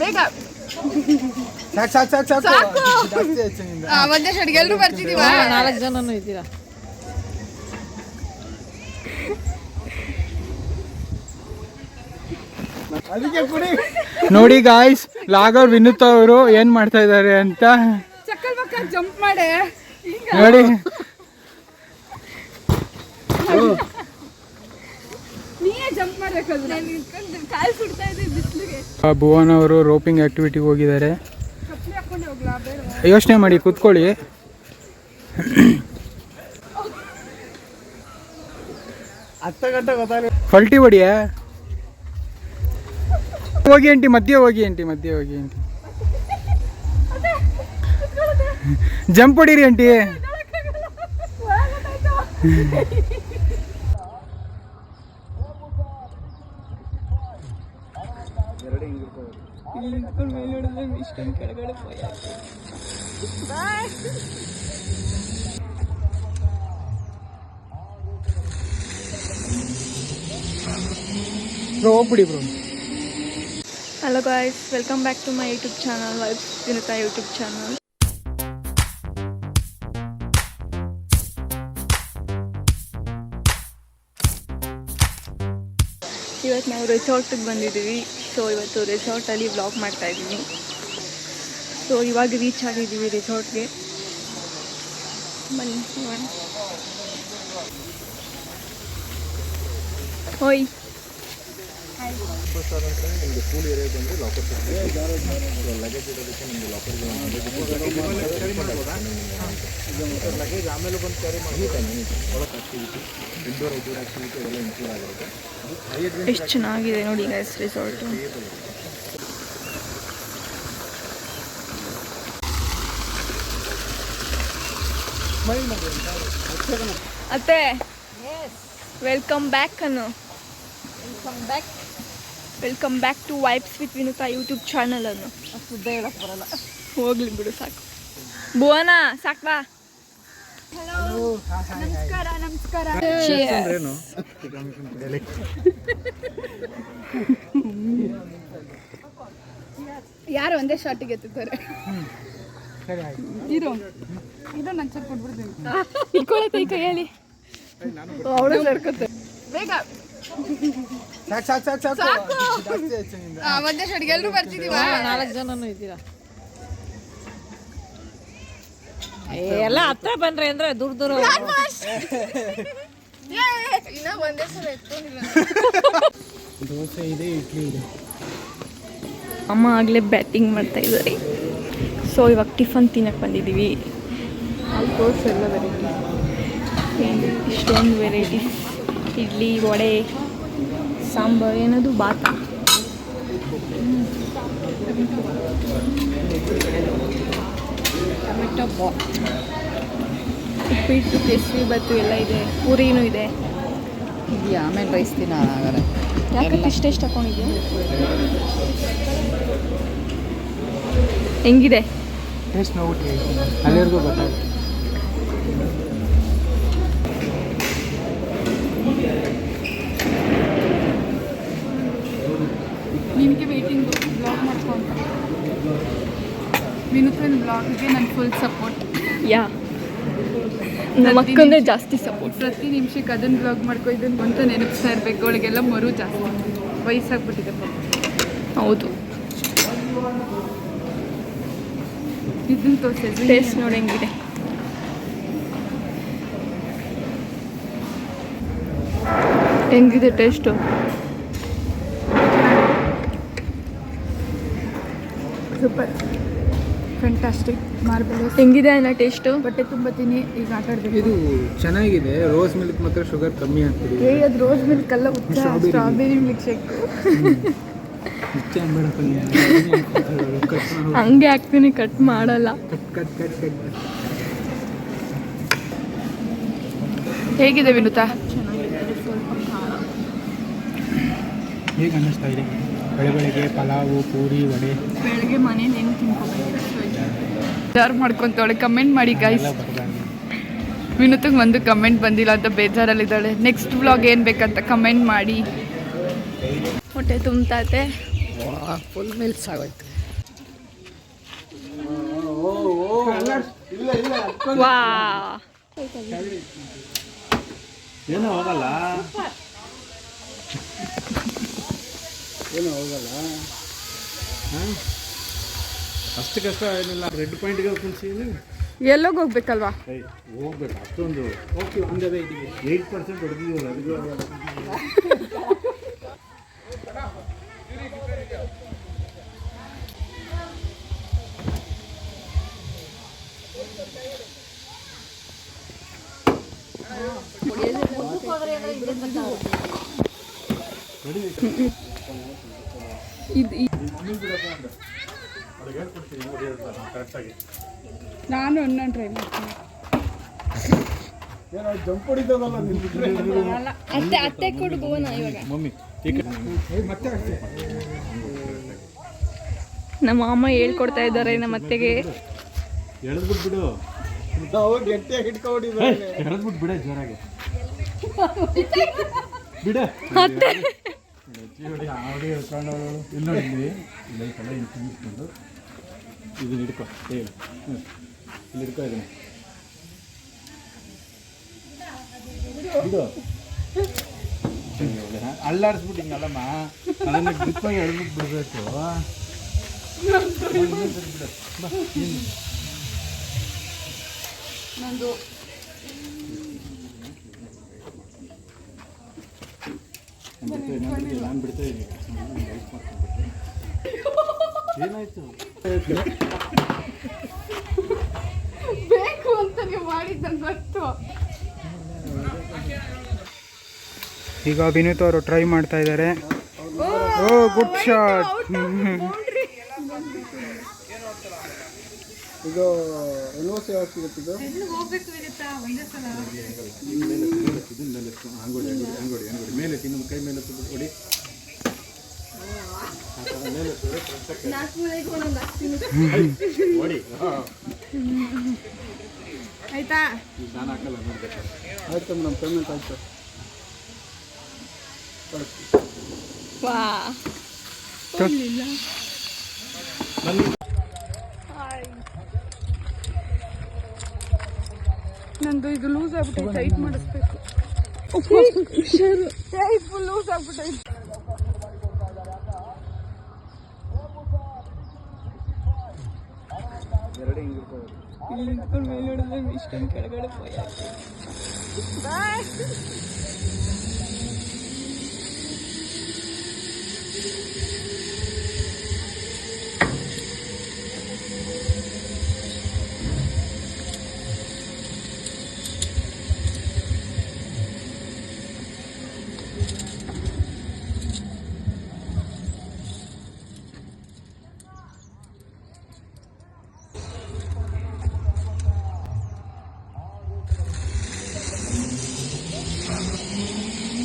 ಬೇಗ ಒಂದೇ ಶೆಡ್ಗೆ ಎಲ್ಲರೂ ಬರ್ತಿದೀವ 4 ಜನನೂ ಇದ್ದೀರಾ. ನೋಡಿ ಗಾಯ್ಸ್, ಲಾಗರ್ ವಿನುತಾ ಅವರು ಏನ್ ಮಾಡ್ತಾ ಇದ್ದಾರೆ ಅಂತ ಚಕ್ಕಲ್ ಪಕ್ಕ ಜಂಪ್ ಮಾಡಿ ನೋಡಿ. ನೀನೇ ಜಂಪ್ ಮಾಡ್ಬೇಕಲ್ಲ, ಕಾಲು ಸುಡ್ತಾ ಇದೆ ಬಿಸಿಲಿಗೆ. ಭುವನ್ ಅವರು ರೋಪಿಂಗ್ ಆಕ್ಟಿವಿಟಿಗೆ ಹೋಗಿದ್ದಾರೆ. ಕತ್ಲೆ ಹಾಕೊಂಡೆ ಹೋಗ್ಲಾ? ಬೇಡ, ಯೋಚನೆ ಮಾಡಿ, ಕೂತ್ಕೊಳ್ಳಿ. ಫಲ್ಟಿ ಹೊಡಿಯ ಹೋಗಿ ಆಂಟಿ, ಮಧ್ಯೆ ಹೋಗಿ ಆಂಟಿ, ಮಧ್ಯೆ ಹೋಗಿ ಆಂಟಿ. ಜಂಪ್ ಹೊಡೀರಿ ಆಂಟಿ. ಹೋಗ್ಬಿಡಿ bro. Hello guys, welcome back to my YouTube channel, Vibes Vinutha YouTube channel. ಇವತ್ತು ನಾವು ರೆಸಾರ್ಟಿಗೆ ಬಂದಿದ್ದೀವಿ. ಸೊ ಇವತ್ತು ರೆಸಾರ್ಟಲ್ಲಿ ವ್ಲಾಗ್ ಮಾಡ್ತಾ ಇದ್ದೀವಿ. ಸೊ ಇವಾಗ ರೀಚ್ ಆಗಿದ್ದೀವಿ ರೆಸಾರ್ಟ್ಗೆ. ಬನ್ನಿ ನೋಡೋಣ. ಓಯ್ ನಿಮಗೆ ಕೂಲ್ ಏರಿಯಾ ಬಂದರೆ ಲಾಕರ್ ಲಗೇಜ್ ಇರೋದಕ್ಕೆ ನಿಮಗೆ ಲಾಕರ್ ಲಗೇಜ್ ಆಮೇಲೆ ಬಂದು ಕ್ಯಾರಿ ಮಾಡಿ ಒಳಗೆ ಆಕ್ಟಿವಿಟಿ, ಇಂಡೋರ್ ಔಟ್ಡೋರ್ ಆಕ್ಟಿವಿಟಿ ಎಲ್ಲ ಇನ್ಕ್ಲೂಡ್ ಆಗಿರುತ್ತೆ. ಎಷ್ಟು ಚೆನ್ನಾಗಿದೆ ನೋಡಿ ಗೈಸ್ ರೆಸಾರ್ಟು. ಅತ್ತೆ ವೆಲ್ಕಮ್ ಬ್ಯಾಕ್ ಅನ್ನು. Welcome back to vibes with Vinutha YouTube channel ಅನ್ನು. ಸುದ್ದ ಹೇಳಕ್ ಬರಲ್ಲ, ಹೋಗ್ಲಿ ಬಿಡು ಸಾಕು. ಭುವನ ಸಾಕು ಬಾ. ನಮಸ್ಕಾರ ನಮಸ್ಕಾರ. ಯಾರು ಒಂದೇ ಶಾರ್ಟಿಗೆ ಎತ್ತಿದ್ದಾರೆ. ಇದು ನನ್ನ ಚೆಕ್ ಕೊಟ್ಬಿಡ್ತೀನಿ. ಇಟ್ಕೊಳತ್ತೆ ಈ ಕೈಯಲ್ಲಿ. ಅವಳು ಸೇರ್ಕೊತೆ. ಬೇಗ ಒಂದೇ ಶೆಡ್ಗೆ ಎಲ್ಲರೂ ಬರ್ತಿದೀವ. 4 ಜನನೂ ಇದ್ದೀರಾ. ಎಲ್ಲ ಹತ್ರ ಬಂದ್ರೆ ಅಂದ್ರೆ ದೂರ ದೂರ ಇನ್ನ ಒಂದೇ ಸಲ ಎತ್ಕೊಂಡಿಲ್ಲ. ದೋಸೆ ಇದೆ, ಇಡ್ಲಿ ಇದೆ. ಅಮ್ಮ ಆಗಲೇ ಬ್ಯಾಟಿಂಗ್ ಮಾಡ್ತಾ ಇದ್ದಾರೆ. ಸೊ ಇವಾಗ ಟಿಫನ್ ತಿನ್ನಕ್ಕೆ ಬಂದಿದ್ದೀವಿ. ಆಲ್ಕೋಸ್ ಎಲ್ಲ ವೆರೈಟಿ, ಇಷ್ಟೊಂದು ವೆರೈಟೀಸ್. ಇಡ್ಲಿ, ವಡೆ, ಸಾಂಬಾರು, ಏನದು ಬಾತ, ಟೊಮೆಟೊ ಬಾತ್, ಉಪ್ಪಿಟ್ಟು, ಕೇಸರಿ ಬಾತು ಎಲ್ಲ ಇದೆ. ಪೂರಿನೂ ಇದೆ. ಇದೆಯಾ? ಆಮೇಲೆ ರೈಸ್ ತಿನ್ನ ಹಾಗಾದ್ರೆ. ಯಾಕೆ ಇಷ್ಟೆಷ್ಟು ಹಾಕೊಂಡಿದ್ಯಾ? ಹೆಂಗಿದೆ ಟೇಸ್ಟ್ ನೋಡ್ಬಿಟ್ಟು ಅಲ್ಲಿವರೆಗೂ ಗೊತ್ತಾಗುತ್ತೆ. ನಿನಗೆ ವೇಟಿಂಗ್ ಬ್ಲಾಗ್ ಮಾಡ್ಕೊಂತ ವಿನುತನ್ ಬ್ಲಾಗ್ಗೆ ನನ್ನ ಫುಲ್ ಸಪೋರ್ಟ್. ಯಾ, ನಮ್ಮ ಅಕ್ಕಂದ್ರೆ ಜಾಸ್ತಿ ಸಪೋರ್ಟ್. ಪ್ರತಿ ನಿಮಿಷಕ್ಕೆ ಅದನ್ನು ಬ್ಲಾಗ್ ಮಾಡ್ಕೊ, ಇದನ್ನು ಅಂತ ನೆನಪಿಸ್ತಾ ಇರಬೇಕು. ಅವಳಿಗೆಲ್ಲ ಮರು ಜಾಸ್ತಿ ವಯಸ್ಸಾಗ್ಬಿಟ್ಟಿದೆ ಪಾಪ. ಹೌದು. ಇದನ್ನು ತೋರಿಸಿದ್ವಿ. ಟೇಸ್ಟ್ ನೋಡಿ ಹೆಂಗಿದೆ. ಹೆಂಗಿದೆ ಟೇಸ್ಟು? Super, fantastic. ಮಾರ್ಬಲ್ ಹೆಂಗಿದೆ ಅನ್ನ ಟೇಸ್ಟು? ಬಟ್ಟೆ ತುಂಬ ತಿನ್ನಿ, ಈಗ ಆಟ ಆಡಬೇಕು. ಇದು ಚೆನ್ನಾಗಿದೆ. ರೋಸ್ ಮಿಲ್ಕ್ ಮಾತ್ರ ಶುಗರ್ ಕಮ್ಮಿ ಆಗ್ತಿದೆ. ಅದು ರೋಸ್ ಮಿಲ್ಕ್ ಅಲ್ಲ, ಸ್ಟ್ರಾಬೆರಿ ಮಿಲ್ಕ್ ಶೇಕ್. ಹಂಗೆ ಹಾಕ್ತೀನಿ, ಕಟ್ ಮಾಡಲ್ಲ. ಹೇಗಿದೆ ವಿನುತಾ? ಹೇಗೆ ಅನ್ನಿಸ್ತಾ ಇದೆ? ಬೆಳಗ್ಗೆ ಪಲಾವು, ಪೂರಿ, ವಡೆ. ಬೆಳಗ್ಗೆ ಮನೇಲಿ ಏನು ತಿನ್ಕೋಬೇಕು, ಯಾರು ಮಾಡ್ಕೊತಾಳೆ? ಕಮೆಂಟ್ ಮಾಡಿ ಗೈಸ್. ವಿನುತಂಗೆ ಒಂದು ಕಮೆಂಟ್ ಬಂದಿಲ್ಲ ಅಂತ ಬೇಜಾರಲ್ಲಿದ್ದಾಳೆ. ನೆಕ್ಸ್ಟ್ ವ್ಲಾಗ್ ಏನು ಬೇಕಂತ ಕಮೆಂಟ್ ಮಾಡಿ. ಹೊಟ್ಟೆ ತುಂಬ್ತೈತೆ. ಫುಲ್ ಮಿಲ್ಸ್ ಆಗೋಯ್ತು. ವಾ ಏನೂ ಹೋಗಲ್ಲ ಅಷ್ಟು ಕಷ್ಟ ಏನಿಲ್ಲ. ರೆಡ್ ಪಾಯಿಂಟ್ಗೆ ಕುಣಿಸಿ ಎಲ್ಲೋಗಿ ಹೋಗ್ಬೇಕಲ್ವಾ? ಹೋಗ್ಬೇಕು ಅಷ್ಟೊಂದು. ಓಕೆ, ಒಂದು 8% ಹೊಡೆದಿದ್ದೀವಲ್ಲ ಅದಕ್ಕೆ. ನಾನು ಅನ್ನ ಟ್ರೈ ಮಾಡ್ತೀನಿ. ಜಂಪ್ ಹೊಡಿತದಲ್ಲ ಅತ್ತೆ ಕೊಡು ಭುವನ ಇವಾಗ. ಮಮ್ಮಿ ಮತ್ತೆ ನಮ್ಮ ಅಮ್ಮ ಹೇಳ್ಕೊಡ್ತಾ ಇದ್ದಾರೆ ನಮ್ಮ ಅತ್ತೆಗೆ. ಎಳೆದ್ಬಿಟ್ಬಿಡು, ನಾವು ಗಟ್ಟಿಯಾಗಿ ಇಟ್ಕೊಂಡಿದ್ದೀವಿ. ಎಳೆದ್ಬಿಟ್ಟು ಬಿಡ, ಜೋರಾಗಿ ಬಿಡ. ಯಾವುದೇ ಹೇಳ್ಕೊಂಡವಳು ಇಲ್ಲ ನೋಡಿ, ಇಲ್ಲ ಈ ಕಡೆ ಇಲ್ಲಿ ತಿನ್ನಿಸ್ಕೊಂಡು ಇದನ್ನ ಹಿಡ್ಕೊ. ಹೇಳಿ ಇಲ್ಲಿ ಹಿಡ್ಕೊ, ಇದನ್ನ ಬಿಡು. ಅಲ್ಲಾಡಿಸ್ಬಿಟ್ಟು ಹಿಂಗಲ್ಲಮ್ಮ, ಅದನ್ನು ಗ್ರಿಪ್ಪಾಗಿ ಎಳೆದ್ಬಿಟ್ಟು ಬಿಡಬೇಕು. ನಂದು ನಾನು ಬಿಡ್ತಾ ಇದ್ದೀನಿ. ಏನಾಯ್ತು? ಬೇಕು ಅಂತ ನೀವು ಮಾಡಿದ್ದಂಗೆ ಗೊತ್ತು. ಈಗ ವಿನೀತ್ ಅವರು ಟ್ರೈ ಮಾಡ್ತಾ ಇದ್ದಾರೆ. ಓ ಗುಡ್ ಶಾಟ್. ಇದು ಎನ್ಒಸಿ ಯಾವಾಗ ಸಿಗುತ್ತೆ? ಇದು ಅಂಗೋಡಿ ಅಂಗೋಡಿ ಅಂಗೋಡಿ ಮೇಲೆ ಇನ್ನೊಂದು ಕೈ ಮೇಲೆ ಹೊಡಿ. ಹೊಡಿ ಆಯ್ತಾ? ನಾನು ಹಾಕಲ್ಲ, ನೋಡ್ಬೇಕು. ಆಯ್ತು ನಮ್ಮ ಪೇಮೆಂಟ್ ಆಯ್ತು. ವಾ ನಂದು ಇದು ಲೂಸ್ ಆಗ್ಬಿಟ್ಟೈತೆ, ಟೈಟ್ ಮಾಡಿಸ್ಬೇಕು. ಫುಲ್ ಲೂಸ್ ಆಗ್ಬಿಟ್ಟೈತೆ. ಇಲ್ಲಿ ನಿಂತ್ಕೊಂಡು ಮೇಲೆ ನೋಡಿದ್ರೆ ಇಷ್ಟೊಂದು ಕೆಳಗಡೆ ಪೋಯ.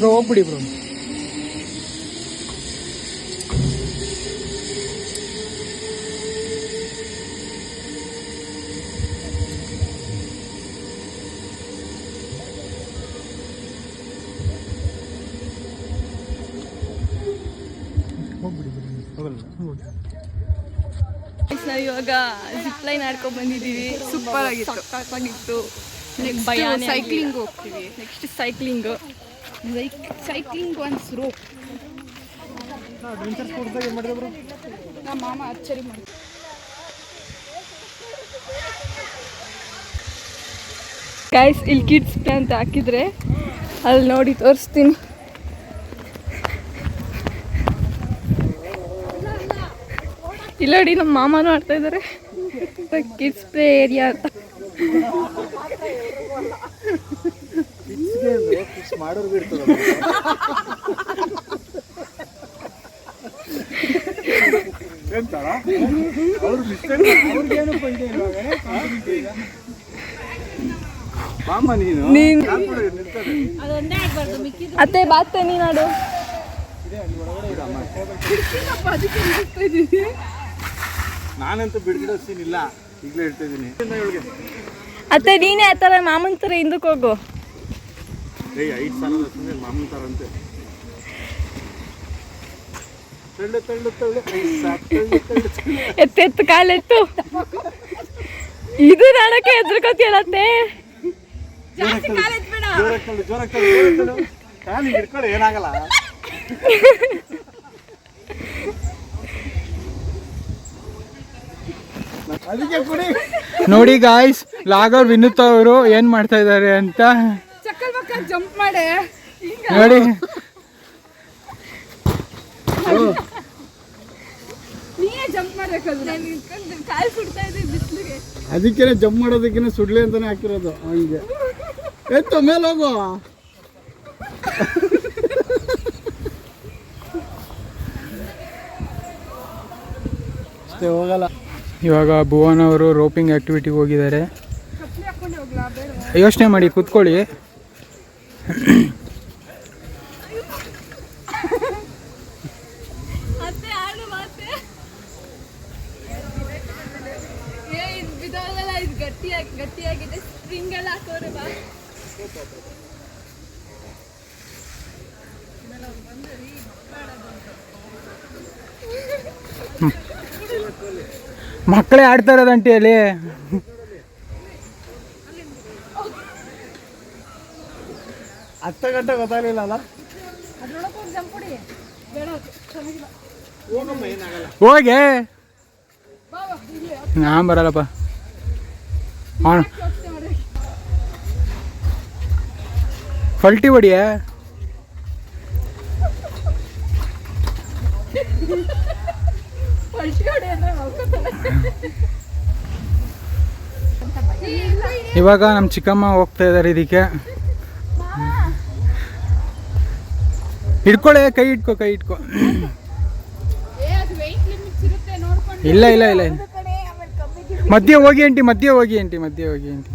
ಬ್ರೋ ಹೋಗ್ಬಿಡಿ ಬ್ರೋ. ನಾವು ಇವಾಗ ಜಿಪ್ ಲೈನ್ ಆಡ್ಕೊಂಡು ಬಂದಿದ್ದೀವಿ. ಸೂಪರ್ ಆಗಿತ್ತು. ಸಕ್ಕತ್ತಾಗಿತ್ತು. ನೆಕ್ಸ್ಟ್ ಸೈಕ್ಲಿಂಗ್ ಹೋಗ್ತೀವಿ. Next cycling. Cycling once rope. Adventure ಸ್ಪೋರ್ಟ್ಸ್ದಾಗ ಏನು ಮಾಡಿದೆ ಬ್ರೋ? ನಮ್ಮ ಮಾಮ ಅಚ್ಚರಿ ಮಾಡಿ. ಗೈಸ್ ಇಲ್ಲಿ ಕಿಡ್ಸ್ ಪ್ಲೇ ಅಂತ ಹಾಕಿದ್ರೆ ಅಲ್ಲಿ ನೋಡಿ ತೋರಿಸ್ತೀನಿ. ಇಲ್ಲಿ ನೋಡಿ ನಮ್ಮ ಮಾಮನೂ ಆಡ್ತಾ ಇದ್ದಾರೆ. ಕಿಡ್ಸ್ ಪ್ಲೇ ಏರಿಯಾ ಅಂತ. ಮಾಡೋರು ಬಿಡ್ತದ. ಎಂತಾರ ಅವ್ರು ಮಿಸ್ಟೇಕ್ ಅವ್ರಿಗೇನಪ್ಪ ಇದೆ ಇವಾಗ. ಬಾಮ್ಮ ನೀನು ಅತ್ತೆ ಬಾತ ನೀನಾಡು. ನಾನಂತೂ ಬಿಡ್ಗಿಡೋ ಸೀನ್ ಇಲ್ಲ, ಈಗಲೇ ಹೇಳ್ತಾ ಇದ್ದೀನಿ. ಅತ್ತೆ ನೀನೇ ಆ ಥರ ಮಾಮನ್ ಥರ ಹಿಂದಕ್ಕೆ ಹೋಗು. 5 ಸಾಲದ ಮಾಮೂನ್ ಥರ ಅಂತೆ. ತಳ್ಳು ತಳ್ಳು ತಳ್ಳು ತಳ್ಳು ತಳ್ಳು ಎತ್ತೆತ್ತು ಕಾಲೆತ್ತು. ಇದು ನಾಡಕ್ಕೆ ಎದ್ರಕೋತಿಯಳತ್ತೆ. ಕಾಲಿಗೆ ಹಿಡ್ಕೊಳ್ಳಿ ಏನಾಗಲ್ಲ. ಅದಕ್ಕೆ ಕುಡಿ. ನೋಡಿ ಗಾಯ್ಸ್, ಲಾಗರ್ ವಿನುತ್ ಅವರು ಏನ್ ಮಾಡ್ತಾ ಇದ್ದಾರೆ ಅಂತ ಚಕ್ಕಲ್ ಪಕ್ಕ ಜಂಪ್ ಮಾಡೆ ನೋಡಿ. ನೀಯೇ ಜಂಪ್ ಮಾಡ್ಬೇಕಲ್ಲ. ನಾನು ಇಟ್ಕೊಂಡು ಕಾಲು ಸುಡ್ತಾ ಇದ್ದೆ ಬಿಸಿಲಿಗೆ. ಅದಕ್ಕೇನೆ ಜಂಪ್ ಮಾಡೋದಕ್ಕೇನೆ ಸುಡ್ಲಿ ಅಂತಾನೆ ಹಾಕಿರೋದು. ಹಂಗೆ ಎತ್ತು ಮೇಲೆ ಹೋಗು. ಅಷ್ಟೇ, ಹೋಗಲ್ಲ. ಇವಾಗ ಭುವನ್ ಅವರು ರೋಪಿಂಗ್ ಆಕ್ಟಿವಿಟಿಗೆ ಹೋಗಿದ್ದಾರೆ. ಯೋಚನೆ ಮಾಡಿ ಕೂತ್ಕೊಳ್ಳಿ. ಗಟ್ಟಿಯಾಗಿದೆ. ಸ್ಪ್ರಿಂಗ್ ಎಲ್ಲ ಹಾಕೋರೆ ಬಾ. ಮಕ್ಕಳೇ ಆಡ್ತಾ ಇರೋದಂಟಿ ಅಲ್ಲಿ. ಹತ್ತ ಗಂಟೆ ಗೊತ್ತಾಗಲಿಲ್ಲ ಅಲ್ಲ. ಹೋಗೆ ನಾ ಬರಲ್ಲಪ್ಪ. ಫಲ್ಟಿ ಹೊಡಿಯ. ಇವಾಗ ನಮ್ಮ ಚಿಕ್ಕಮ್ಮ ಹೋಗ್ತಾ ಇದ್ದಾರೆ ಇದಕ್ಕೆ. ಹಿಡ್ಕೊಳ್ಳೆ, ಕೈ ಇಟ್ಕೋ, ಕೈ ಇಟ್ಕೋ. ಇಲ್ಲ ಇಲ್ಲ ಇಲ್ಲ ಇಲ್ಲ, ಮಧ್ಯೆ ಹೋಗಿ ಆಂಟಿ, ಮಧ್ಯೆ ಹೋಗಿ ಆಂಟಿ, ಮಧ್ಯೆ ಹೋಗಿ ಆಂಟಿ.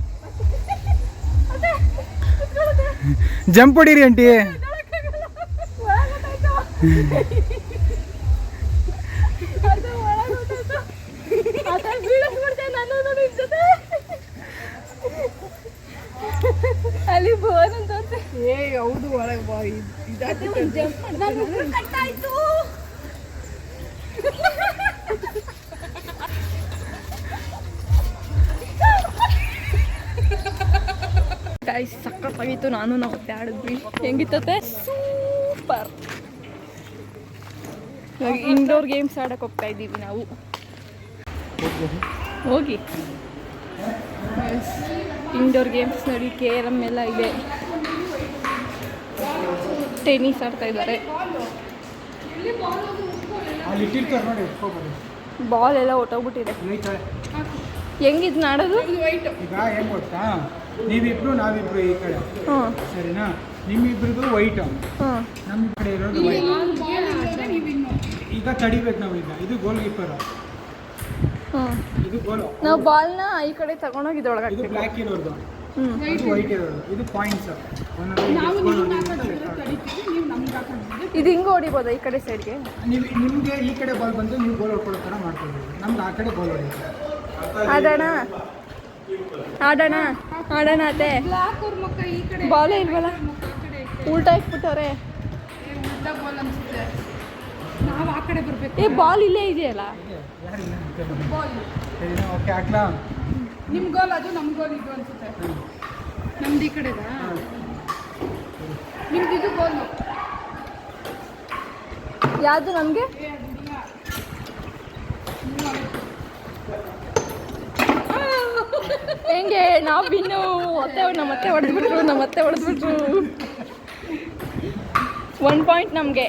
ಜಂಪ್ ಹೊಡೀರಿ ಆಂಟಿ. ಅಲ್ಲಿ ಬೋನ್ ಅಂತ ಹೌದು ಒಳಗೆ ಬಾ. ಕಟ್ಟಾಯ್ತು. ಗಾಯ್ಸ್ ಸಕ್ಕತ್ತಾಗಿತ್ತು. ನಾನು ನಾವು ಆಡಿದ್ವಿ. ಹೆಂಗಿತ್ತತೆ? ಸೂಪರ್. ಇವಾಗ ಇಂಡೋರ್ ಗೇಮ್ಸ್ ಆಡಕ್ಕೆ ಹೋಗ್ತಾ ಇದ್ದೀವಿ ನಾವು. ಹೋಗಿ ಇಂಡೋರ್ ಗೇಮ್ಸ್ ನೋಡಿ. ಕೇರಮ್ ಎಲ್ಲ ಇದೆ. ಟೆನ್ನಿಸ್ ಆಡ್ತಾ ಇದ್ದಾರೆ. ಬಾಲ್ ಎಲ್ಲ ಹೊಟ್ಟೋಗ್ಬಿಟ್ಟಿದೆ. ಹೆಂಗಿದ್ ಆಡೋದು? ಈಗ ಏನು ಗೊತ್ತಾ, ನೀವಿಬ್ರು ನಾವಿಬ್ರು ಈ ಕಡೆ, ಹಾಂ ಸರಿನಾ? ನಿಮ್ಮಿಬ್ರದ್ದು ವೈಟ್, ಹಾಂ ನಮ್ಮ ಕಡೆ ಇರೋದು ವೈಟ್. ಈಗ ತಡಿಬೇಕು ನಾವು. ಈಗ ಇದು ಗೋಲ್ ಕೀಪರ್, ಹಾಂ. ಇದು ಗೋಲ್. ನಾವು ಬಾಲ್ನ ಈ ಕಡೆ ತಗೊಂಡೋಗಿ ಇದ್ರೊಳಗೆ ಇದು ಹಾಕ್ಬೇಕು. ಬ್ಲ್ಯಾಕ್ ಇರೋದು, ಹ್ಞೂ ಇದು ವೈಟ್ ಇರೋದು. ಇದು ಪಾಯಿಂಟ್ಸ್. ಇದು ಹಿಂಗೆ ಹೊಡಿಬೋದಾ ಈ ಕಡೆ ಸೈಡ್ಗೆ? ನಿಮಗೆ ಈ ಕಡೆ ಬಾಲ್ ಬಂದು ನೀವು ಗೋಲ್ ಹೊಡ್ಕೊಳ್ಳೋ ಥರ ಮಾಡ್ಕೊಳ್ಬೋದು. ನಮ್ಗೆ ಆ ಕಡೆ ಗೋಲ್ ಹೊಡಿಯೋದು. ಆಡೋಣ ಆಡೋಣ ಆಡೋಣ ಅತ್ತೆ. ಬಾಲೇ ಇಲ್ವಲ್ಲ, ಉಲ್ಟಾ ಇಟ್ಬಿಟ್ಟವ್ರೆ. ನಾವು ಆ ಕಡೆ ಬರ್ಬೇಕು. ಏ ಬಾಲ್ ಇಲ್ಲೇ ಇದೆಯಲ್ಲ. ಸರಿನಾ? ಓಕೆ, ಹಾಕ್ಲಾ? ನಿಮ್ಮ ಗೋಲ್ ಅದು, ನಮ್ಮ ಗೋಲ್ ಇದು ಅನ್ಸುತ್ತೆ. ನಮ್ದು ಈ ಕಡೆದಾ? ನಿಮ್ದು ಇದು ಗೋಲು. ಯಾವುದು ನಮಗೆ? ಹೆಂಗೆ ನಾವು ಇನ್ನು ನಮ್ಮತ್ತೆ ಹೊಡೆದ್ಬಿಟ್ರು. 1 ಪಾಯಿಂಟ್ ನಮಗೆ.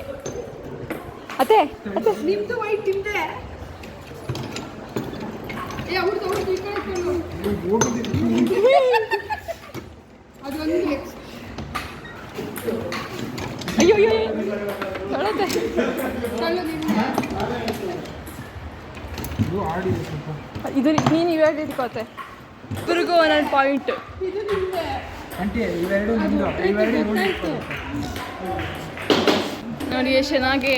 ಅತ್ತೆ ನಿಮ್ದು ವೈಟ್ ನಿಮ್ದೆ. ಏ ಅವ್ರದ್ದು ಈ ಕಡೆ ಅದು ಒಂದು ಅಯ್ಯೋ ನೋಡತ್ತೆ. ಇದು ನೀನು ಇವಾಗ ಇಟ್ಕೋತೆ. ಇಬ್ಬರಿಗೂ 1 ಪಾಯಿಂಟ್. ಆಂಟಿ ಇವೆರಡು ನಿಮ್ಮದು, ಇವೆರಡು ನೋಡಿ ಎಷ್ಟು ಚೆನ್ನಾಗಿ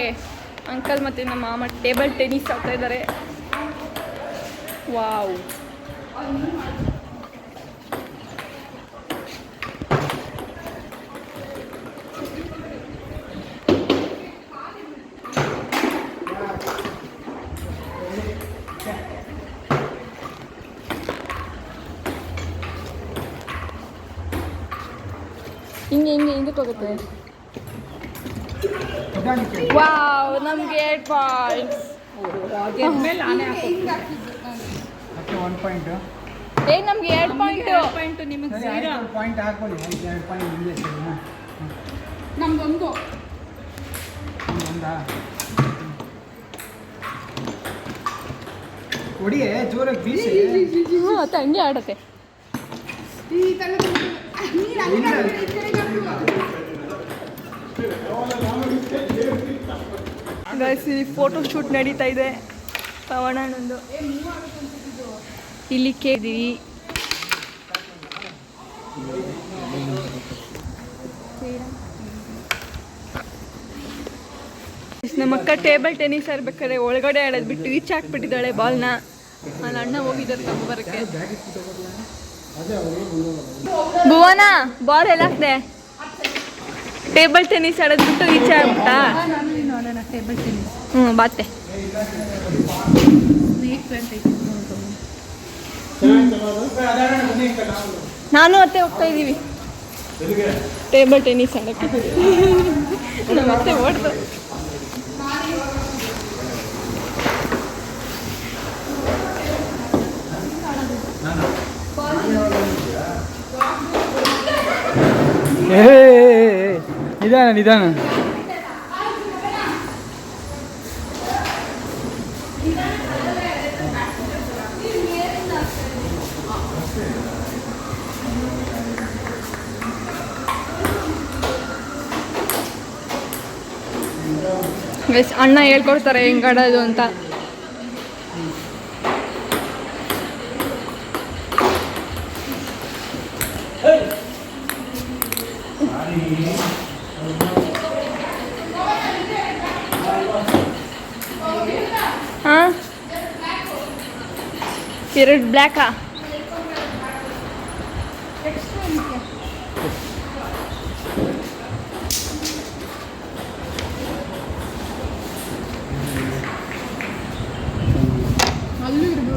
ಅಂಕಲ್ ಮತ್ತು ನಮ್ಮ ಮಾಮ ಟೇಬಲ್ ಟೆನ್ನಿಸ್ ಆಡ್ತಾ ಇದ್ದಾರೆ. ವಾವ್. ಹಿಂಗೆ ಹಿಂದಕ್ಕೆ ಹೋಗುತ್ತೆ. ವಾವ್, ನಮಗೆ 8 ಪಾಯಿಂಟ್ಸ್. ಮೇಲೆ ಆನೆ ಹಾಕೋದು. ಮತ್ತೆ 1 ಪಾಯಿಂಟ್ ನಮ್ಗೆ 2 ಪಾಯಿಂಟ್. ನಿಮಗೆ ಪಾಯಿಂಟ್ ಹಾಕೊಳ್ಳಿ. 2 ಪಾಯಿಂಟ್ ನಿಮಗೆ ನಮ್ದೊಂದು ಒಂದಾ ಹೊಡಿಯೇ ಜೋರಾಗಿ ಬೀಸಿ. ಮತ್ತೆ ಹಂಗೆ ಆಡತ್ತೆ. ಇಲ್ಲಿ ಫೋಟೋ ಶೂಟ್ ನಡೀತಾ ಇದೆ ಪವನಣ್ಣಂದು. ಇಲ್ಲಿ ಕೇಳಿದೀವಿ. ನಮ್ಮ ಅಕ್ಕ ಟೇಬಲ್ ಟೆನ್ನಿಸ್ ಆಡ್ಬೇಕಾದ್ರೆ ಒಳಗಡೆ ಆಡೋದು ಬಿಟ್ಟು ಈಚೆ ಹಾಕ್ಬಿಟ್ಟಿದ್ದಾಳೆ ಬಾಲ್ನ. ಅಲ್ಲಿ ಅಣ್ಣ ಹೋಗಿದ್ದಾರೆ ತಗೊಂಬರಕ್ಕೆ. ಭುವನ ಬಾಲ್ ಎಲ್ಲ ಹಾಕ್ದೆ. ಟೇಬಲ್ ಟೆನ್ನಿಸ್ ಆಡೋದು ಬಿಟ್ಟು ಈಚೆ ಆಗ್ಬಿಟ್ಟ. ನೋಡೋಣ ಟೇಬಲ್ ಟೆನ್ನಿಸ್. ಬಾತೆ. ನಾನು ಮತ್ತೆ ಹೋಗ್ತಾ ಇದ್ದೀವಿ ಟೇಬಲ್ ಟೆನ್ನಿಸ್ ಆಡೋಕ್ಕೆ. ಮತ್ತೆ ಓಡ್ದು ನಿಧಾನ ನಿಧಾನ. ಅಣ್ಣ ಹೇಳ್ಕೊಡ್ತಾರೆ ಹೆಂಗೆ ಆಡೋದು ಅಂತ. ಹಾಂ, 2 ಬ್ಲ್ಯಾಕಾ?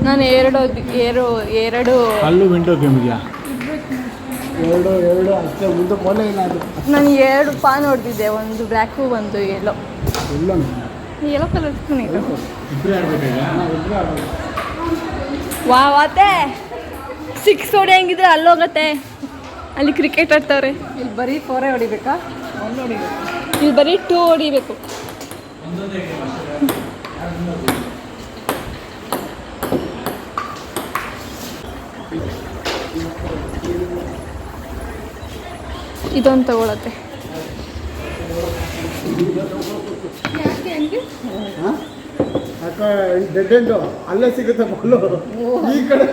ನಾನು ಎರಡು ಅಲ್ಲೂ ವಿಂಡೋ ಗೇಮ್ ಇದೆಯಾ? ಎರಡು ಅಷ್ಟೇ, ಮುಂದೆ ಕೊಲೆ ಇಲ್ಲ ಅದು. ನಾನು 2 ಪಾನ್ ಹೊಡೆದಿದ್ದೆ, ಒಂದು ಬ್ಲ್ಯಾಕು ಒಂದು ಯೆಲ್ಲೋ. ಯೆಲ್ಲೋ ಕಲರ್ ಇಬ್ಬರೇ ಆಡ್ಬೇಕಾಗ. ವಾ ವಾತೆ 6 ಹೊಡೆಯಂಗಿದ್ರೆ ಅಲ್ಲೋಗತ್ತೆ. ಅಲ್ಲಿ ಕ್ರಿಕೆಟ್ ಆಡ್ತವ್ರೆ. ಇಲ್ಲಿ ಬರೀ 4 ಹೊಡಿಬೇಕಾ? 1 ಹೊಡಿಬೇಕು. ಇಲ್ಲಿ ಬರೀ 2 ಹೊಡಿಬೇಕು. ಇದೊಂದು ತಗೊಳತ್ತೆ. ಅಕ್ಕ ಡೆಡ್ ಎಂಡು ಅಲ್ಲೇ ಸಿಗುತ್ತೆ ಬಾಲು. ಈ ಕಡೆ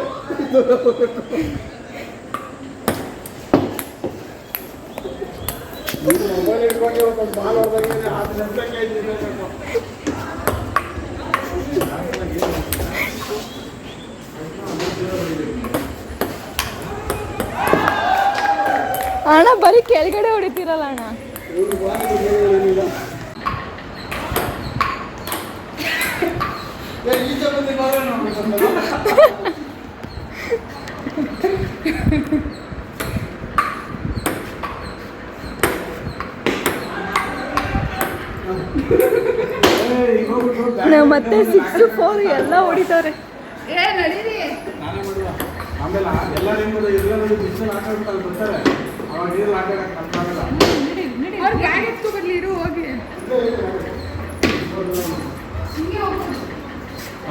ಮೊಬೈಲ್ ಇಟ್ಕೊಂಡು ಒಂದು ಬಾಲ್ ಹೊಡೆದಂಗೆ ಅದು ನೆನಪಕ್ಕೆ ಅಣ್ಣ ಬರೀ ಕೆಳಗಡೆ ಹೊಡಿತೀರಲ್ಲ ಅಣ್ಣ. ನಾವು ಮತ್ತೆ 6, 4 ಎಲ್ಲ ಹೊಡಿತಾರೆ. ಆಮೇಲೆ ಎಲ್ಲರಿಗೂ ಬಿಸಿಲು ಆಟ ಆಡ್ತಾರೆ ಬರ್ತಾರೆ. ಅವಾಗ ನೀರು ಆಟ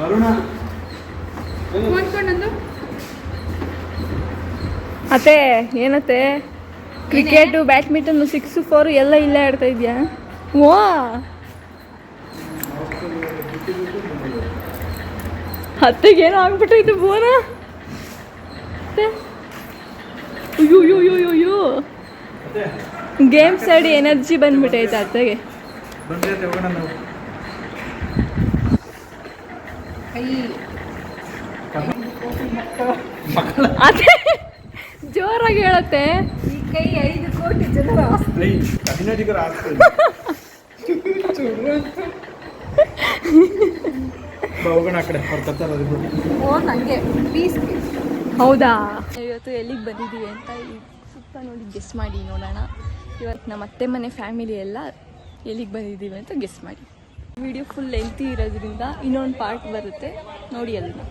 ಅರುಣ ಅತ್ತೆ ಏನತ್ತೆ ಕ್ರಿಕೆಟು ಬ್ಯಾಡ್ಮಿಂಟನ್ 6, 4 ಎಲ್ಲ ಇಲ್ಲೇ ಆಡ್ತಾ ಇದೆಯಾ? ವಾ, ಅತ್ತೆಗೇನೋ ಆಗ್ಬಿಟ್ಟೈತೆ ಬೋನ. ಅಯ್ಯೋ ಗೇಮ್ಸ್ ಆಡಿ ಎನರ್ಜಿ ಬಂದ್ಬಿಟ್ಟೈತೆ ಅತ್ತೆಗೆ. ಅದೇ ಜೋರಾಗಿ ಹೇಳತ್ತೆ. ಈ ಕೈ 5 ಕೋಟಿ ಜನರ ಕನ್ನಡಿಗರ ಆಸ್ತಿ. ಹೋಗೋಣ ಆ ಕಡೆ ಅವ್ರು ಕತ್ತಾರೆ. ಓ ನನಗೆ ಪ್ಲೀಸ್. ಹೌದಾ? ಇವತ್ತು ಎಲ್ಲಿಗೆ ಬಂದಿದ್ದೀವಿ ಅಂತ ಈ ಸುತ್ತ ನೋಡಿ ಗೆಸ್ ಮಾಡಿ ನೋಡೋಣ. ಇವತ್ತು ನಮ್ಮ ಅತ್ತೆ ಮನೆ ಫ್ಯಾಮಿಲಿ ಎಲ್ಲ ಎಲ್ಲಿಗೆ ಬಂದಿದ್ದೀವಿ ಅಂತ ಗೆಸ್ ಮಾಡಿ. ವಿಡಿಯೋ ಫುಲ್ ಲೆಂತಿ ಇರೋದ್ರಿಂದ ಇನ್ನೊಂದು ಪಾರ್ಟ್ ಬರುತ್ತೆ, ನೋಡಿ ಅದನ್ನು.